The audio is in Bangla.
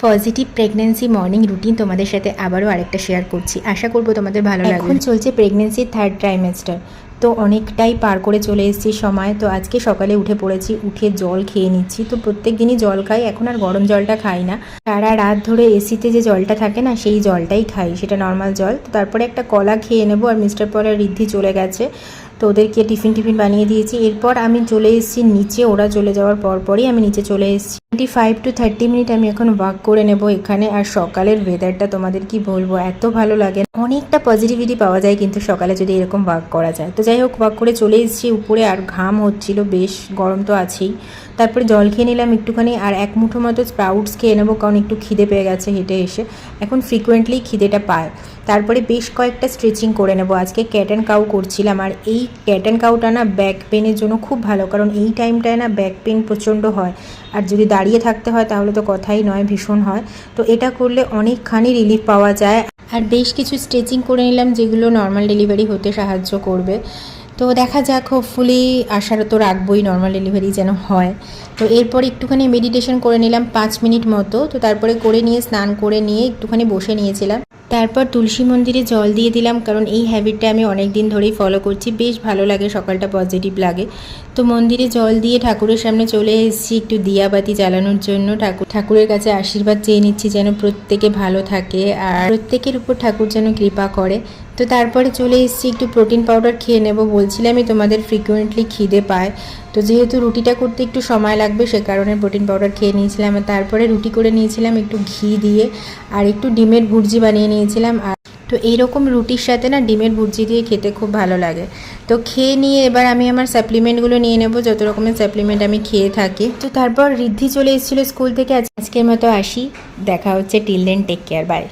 পজিটিভ প্রেগন্যান্সি মর্নিং রুটিন তোমাদের সাথে আবারও আরেকটা শেয়ার করছি। আশা করব তোমাদের ভালো লাগবে। এখন চলছে প্রেগন্যান্সির 3rd ট্রাইমেস্টার, তো অনেকটাই পার করে চলে এসেছি সময়। তো আজকে সকালে উঠে পড়েছি, উঠে জল খেয়ে নিচ্ছি। তো প্রত্যেক দিনই জল খাই, এখন আর গরম জলটা খাই না। সারা রাত ধরে এসিতে যে জলটা থাকে না, সেই জলটাই খাই, সেটা নর্মাল জল। তো তারপরে একটা কলা খেয়ে নেবো। আর মিস্টার পল আর ঋদ্ধি চলে গেছে, তো ওদেরকে টিফিন বানিয়ে দিয়েছি। এরপর আমি চলে এসেছি নিচে, ওরা চলে যাওয়ার পরই আমি নিচে চলে এসেছি। 25 to 30 মিনিট আমি এখন ওয়াক করে নেব এখানে। আর সকালের ওয়েদারটা তোমাদের কি বলবো, এত ভালো লাগে, অনেকটা পজিটিভিটি পাওয়া যায় কিন্তু সকালে যদি এরকম ওয়াক করা যায়। তো যাই হোক, ওয়াক করে চলে এসেছি উপরে, আর ঘাম হচ্ছিল বেশ, গরম তো আছেই। তারপরে জল খেয়ে নিলাম একটুখানি, আর এক মুঠো মতো স্প্রাউটস খেয়ে নেবো, কারণ একটু খিদে পেয়ে গেছে হেঁটে এসে। এখন ফ্রিকোয়েন্টলি খিদেটা পায়। তারপরে বেশ কয়েকটা স্ট্রেচিং করে নেবো। আজকে ক্যাট অ্যান্ড কাউ করছিলাম, আর এই ক্যাট অ্যান্ড কাউটা না ব্যাক পেনের জন্য খুব ভালো, কারণ এই টাইমটায় না ব্যাক পেন প্রচণ্ড হয়। আর যদি দাঁড়িয়ে থাকতে হয় তাহলে তো কথাই নয়, ভীষণ হয়। তো এটা করলে অনেকখানি রিলিফ পাওয়া যায়। আর বেশ কিছু স্ট্রেচিং করে নিলাম, যেগুলো নর্মাল ডেলিভারি হতে সাহায্য করবে। তো দেখা যাক, হোপফুলি আশারও তো রাখবোই নর্মাল ডেলিভারি যেন হয়। তো এরপর একটুখানি মেডিটেশন করে নিলাম 5 মিনিট মতো। তো তারপরে করে নিয়ে স্নান করে নিয়ে একটুখানি বসে নিয়েছিলাম। তারপর তুলসী মন্দিরে জল দিয়ে দিলাম, কারণ এই হ্যাবিটটা আমি অনেক দিন ধরেই ফলো করছি, বেশ ভালো লাগে, সকালটা পজিটিভ লাগে। তো মন্দিরে জল দিয়ে ঠাকুরের সামনে চলে এসেছি একটু দিয়াবাতি জ্বালানোর জন্য। ঠাকুরের কাছে আশীর্বাদ চেয়ে নিচ্ছি যেন প্রত্যেকে ভালো থাকে, আর প্রত্যেকের উপর ঠাকুর যেন কৃপা করে। তো তারপরে চলে এসেছি একটু প্রোটিন পাউডার খেয়ে নেব। বলছিলামই তোমাদের ফ্রিকুয়েন্টলি খিদে পায়, তো যেহেতু রুটিটা করতে একটু সময় লাগবে সে কারণে প্রোটিন পাউডার খেয়ে নিয়েছিলাম। আর তারপরে রুটি করে নিয়েছিলাম একটু ঘি দিয়ে, আর একটু ডিমের ভুর্জি বানিয়ে নিয়েছিলাম। আর তো এইরকম রুটির সাথে না ডিমের ভুর্জি দিয়ে খেতে খুব ভালো লাগে। তো খেয়ে নিয়ে এবার আমি আমার সাপ্লিমেন্টগুলো নিয়ে নেব, যত রকমের সাপ্লিমেন্ট আমি খেয়ে থাকি। তো তারপর ঋদ্ধি চলে এসেছিলো স্কুল থেকে। আজকের মতো আসি, দেখা হচ্ছে, till then take care, by.